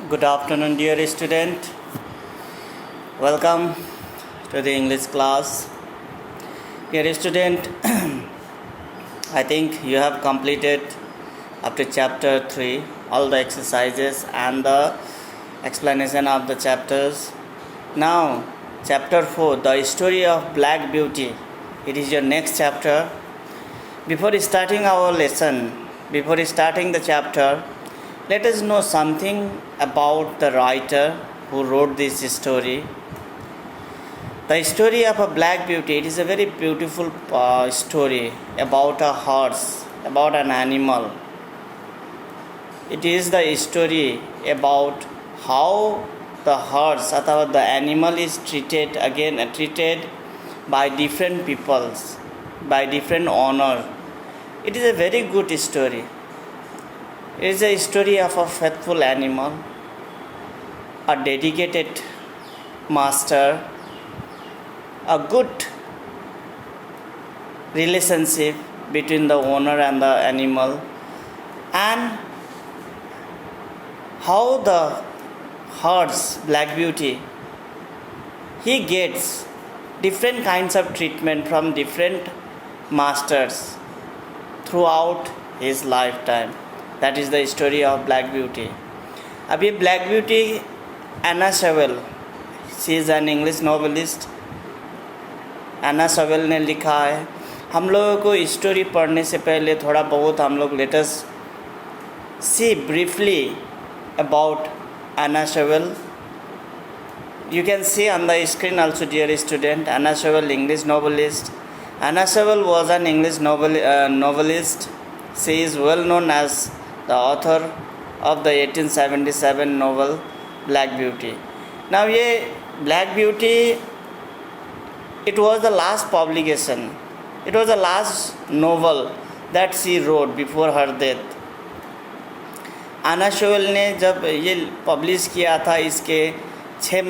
Good afternoon, dear student. Welcome to the English class. Dear student, I think you have completed up to chapter 3 all the exercises and the explanation of the chapters. Now, chapter 4, the story of Black Beauty. It is your next chapter. Before starting our lesson, before starting the chapter, let us know something about the writer who wrote this story. The story of a Black Beauty, it is a very beautiful story about a horse, about an animal. It is the story about how the horse or the animal is treated by different peoples, by different owner. It is a very good story. It is a story of a faithful animal, a dedicated master, a good relationship between the owner and the animal, and how the horse Black Beauty, he gets different kinds of treatment from different masters throughout his lifetime. That is the story of Black Beauty. अब ये Black Beauty Anna Sewell, she is an English novelist. Anna Sewell ने लिखा है. हम लोगों को story पढ़ने से पहले थोड़ा बहुत हम लोग let us see briefly about Anna Sewell. You can see on the screen also, dear student, Anna Sewell, English novelist. Anna Sewell was an English novelist. She is well known as the author of the 1877 novel Black Beauty. Now, ये Black Beauty, it was the last publication. It was the last novel that she wrote before her death. आना shovel ने जब ये publish किया था, इसके 5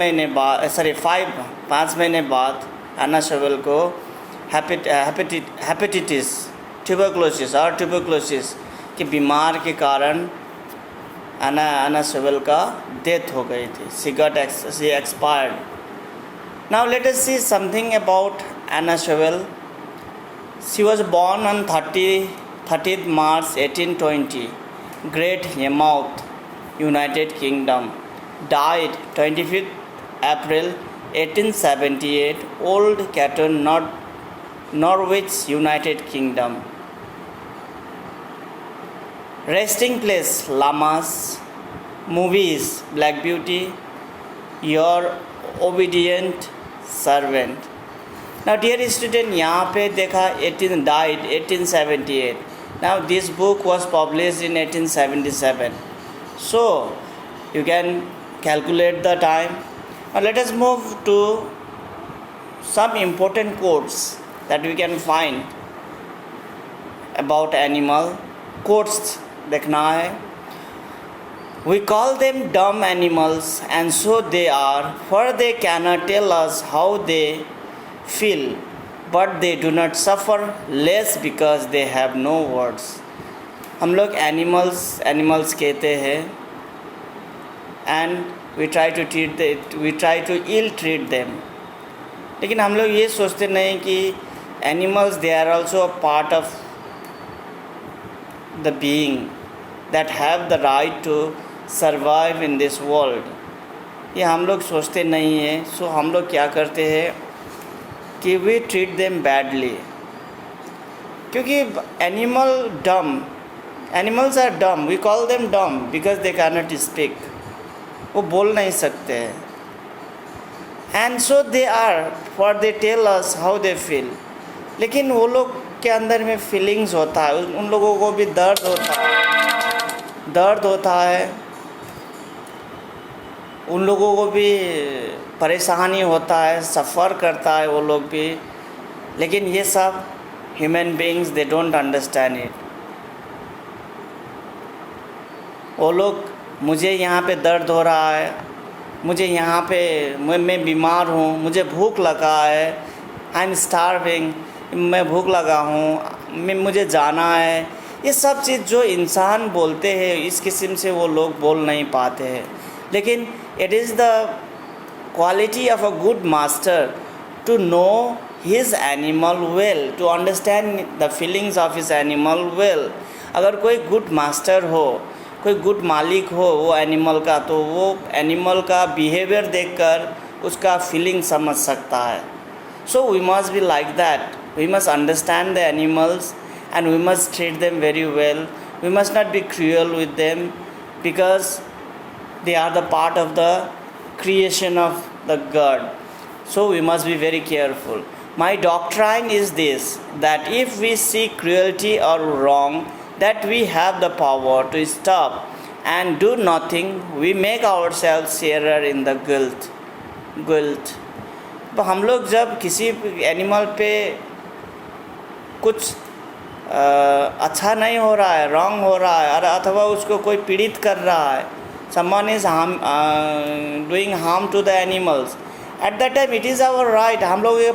महीने बाद आना शोवेल को हेपेटाइटिस ट्यूबरकुलोसिस के बीमार के कारण आना शोवेल का डेथ हो गई थी. She expired. Now let us see something about Anna Sewell. She was born on 30th March 1820, Great Yarmouth, United Kingdom. Died 25th April 1878, Old Catton, Norwich, United Kingdom. Resting place Llamas. Movies Black Beauty, Your Obedient Servant. Now, dear student, यहाँ पे देखा died 1878. Now, this book was published in 1877. So, you can calculate the time. Now, let us move to some important quotes that we can find about animal. Quotes देखना है. We call them dumb animals, and so they are, for they cannot tell us how they feel, but they do not suffer less because they have no words. हम लोग animals कहते हैं, and we try to ill treat them. लेकिन हम लोग ये सोचते नहीं कि animals, they are also a part of the being that have the right to survive in this world. ये हम लोग सोचते नहीं हैं. सो हम लोग क्या करते हैं कि we treat them badly, क्योंकि animals are dumb. We call them dumb because they cannot speak. वो बोल नहीं सकते हैं. And so they are, for they tell us how they feel. लेकिन वो लोग के अंदर में फीलिंग्स होता है. उन लोगों को भी दर्द होता है. उन लोगों को भी परेशानी होता है, सफ़र करता है वो लोग भी. लेकिन ये सब human beings, they don't understand it. वो लोग, मुझे यहाँ पे दर्द हो रहा है, मुझे यहाँ पे मैं बीमार हूँ, मुझे भूख लगा है, आई एम स्टार्विंग, मैं भूख लगा हूँ, मुझे जाना है. ये सब चीज़ जो इंसान बोलते हैं, इस किस्म से वो लोग बोल नहीं पाते हैं. लेकिन it is the quality of a good master to know his animal well, to understand the feelings of his animal well. अगर कोई गुड मास्टर हो, कोई गुड मालिक हो वो एनिमल का, तो वो एनिमल का बिहेवियर देखकर उसका फीलिंग समझ सकता है. So we must be like that. We must understand the animals and we must treat them very well. We must not be cruel with them because they are the part of the creation of the God. So we must be very careful. My doctrine is this, that if we see cruelty or wrong, that we have the power to stop and do nothing, we make ourselves sharer in the guilt. तो हम लोग जब किसी animal पे कुछ अच्छा नहीं हो रहा है, रॉन्ग हो रहा है, अथवा उसको कोई पीड़ित कर रहा है, someone is doing harm to the animals, at that time it is our right. हम लोग के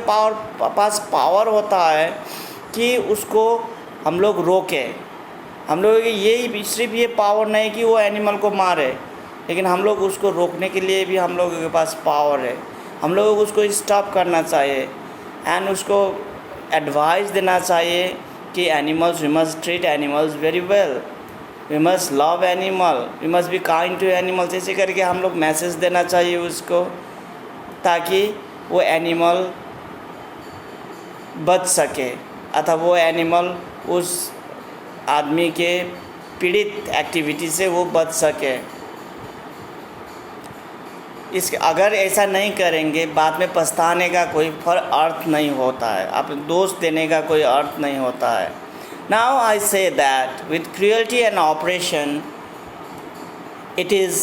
पास पावर होता है कि उसको हम लोग रोकें. हम लोग ये सिर्फ ये पावर नहीं कि वो एनिमल को मारे, लेकिन हम लोग उसको रोकने के लिए भी हम लोगों के पास पावर है. हम लोगों को उसको स्टॉप करना चाहिए एंड उसको एडवाइस देना चाहिए कि animals, we must treat animals very well, we must love animal, we must be kind to animals. ऐसे करके हम लोग मैसेज देना चाहिए उसको, ताकि वो एनिमल बच सके अथवा वो एनिमल उस आदमी के पीड़ित एक्टिविटी से वो बच सके. इसके अगर ऐसा नहीं करेंगे बाद में पछताने का कोई अर्थ नहीं होता है, आप दोष देने का कोई अर्थ नहीं होता है. Now I say that with cruelty and operation it is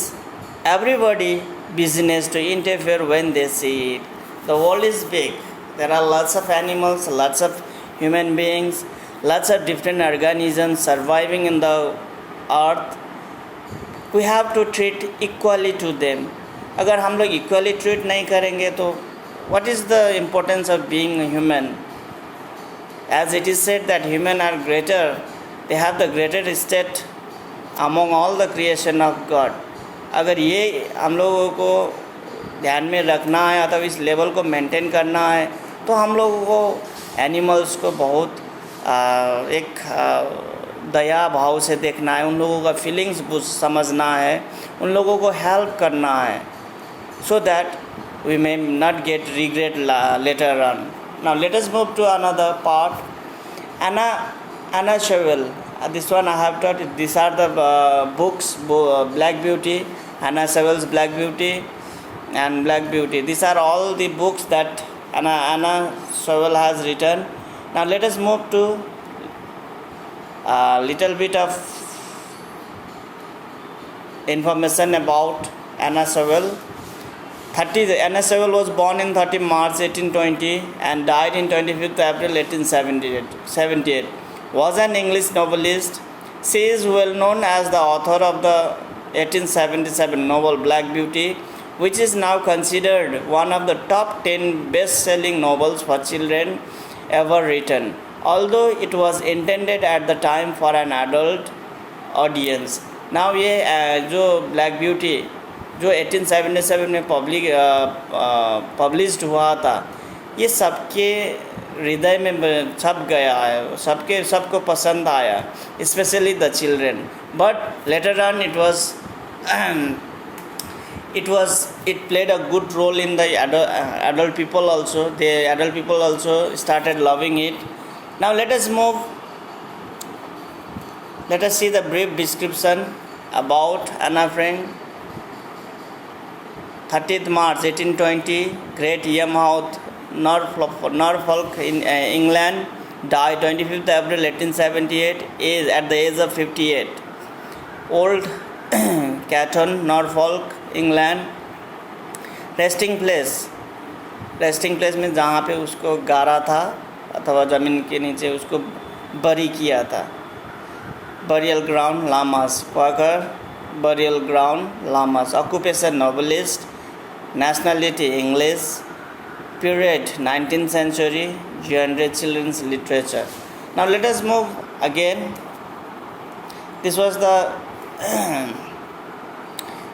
everybody business to interfere when they see it. The world is big, there are lots of animals, lots of human beings, lots of different organisms surviving in the earth. We have to treat equally to them. अगर हम लोग equally treat नहीं करेंगे तो what is the importance of being human? As it is said that human are greater, they have the greater state among all the creation of God. अगर ये हम लोगों को ध्यान में रखना है अथवा इस लेवल को मेंटेन करना है, तो हम लोगों को एनिमल्स को बहुत एक दया भाव से देखना है, उन लोगों का फीलिंग्स समझना है, उन लोगों को हेल्प करना है, so that we may not get regret later on. Now let us move to another part. Anna Sewell. This one I have taught. These are the books, Black Beauty, Anna Sewell's Black Beauty and Black Beauty. These are all the books that Anna Sewell has written. Now let us move to a little bit of information about Anna Sewell. Anna Sewell was born in 30 March 1820 and died in 25th April 1878. Was an English novelist. She is well known as the author of the 1877 novel Black Beauty, which is now considered one of the top 10 best-selling novels for children ever written, although it was intended at the time for an adult audience. Now ये जो Black Beauty जो 1877 में published हुआ था, ये सबके हृदय में छप गया है, सबको पसंद आया, specially the children. But later on it played a good role in the adult people also. The adult people also started loving it. Now let us see the brief description about Anna Frank. 30th March 1820, Great Yarmouth, Norfolk in England, died 25th April 1878 at the age of 58. Old Caton, Norfolk, England. Resting place में जहाँ पे उसको गाड़ा था अथवा ज़मीन के नीचे उसको बरी किया था. Burial ground llamas, Quaker burial ground llamas. Occupation novelist. Nationality English. Period 19th century, genre children's literature. Now let us move again. This was the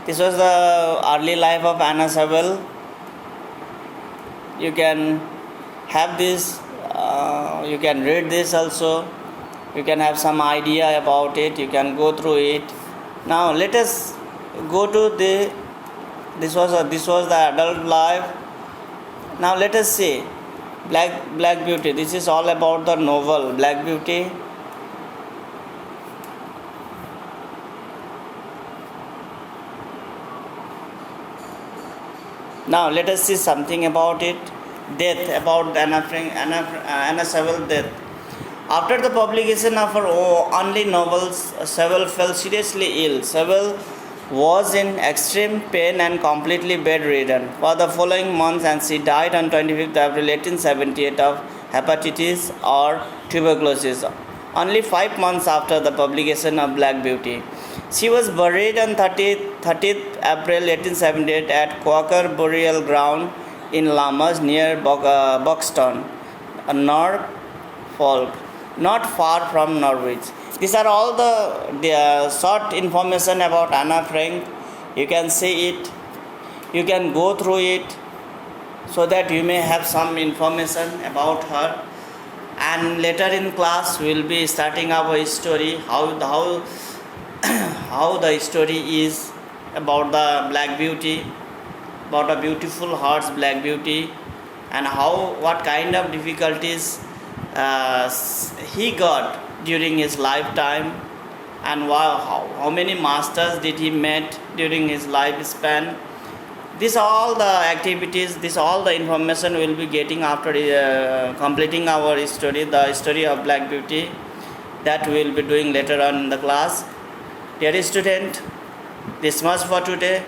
This was the early life of Anna Sewell. You can have this, you can read this also. You can have some idea about it. You can go through it. Now let us go to the. This was the adult life. Now let us see Black Beauty. This is all about the novel Black Beauty. Now let us see something about it. Death, about Anna Sewell death. After the publication of her only novels, Sewell fell seriously ill. Sewell was in extreme pain and completely bedridden for the following months, and she died on 25th April 1878 of hepatitis or tuberculosis, only 5 months after the publication of Black Beauty. She was buried on 30th April 1878 at Quaker Burial Ground in Lammas near Buxton, Norfolk, not far from Norwich. These are all the short information about Anna Frank. You can see it, you can go through it, so that you may have some information about her. And later in class we will be starting our story, how the story is about the Black Beauty, about a beautiful heart's Black Beauty, and what kind of difficulties he got during his lifetime, and how many masters did he met during his lifespan. This all the activities, this all the information we will be getting after completing our story, the story of Black Beauty, that we will be doing later on in the class. Dear student, this much for today.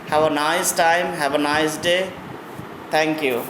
Have a nice time, have a nice day. Thank you.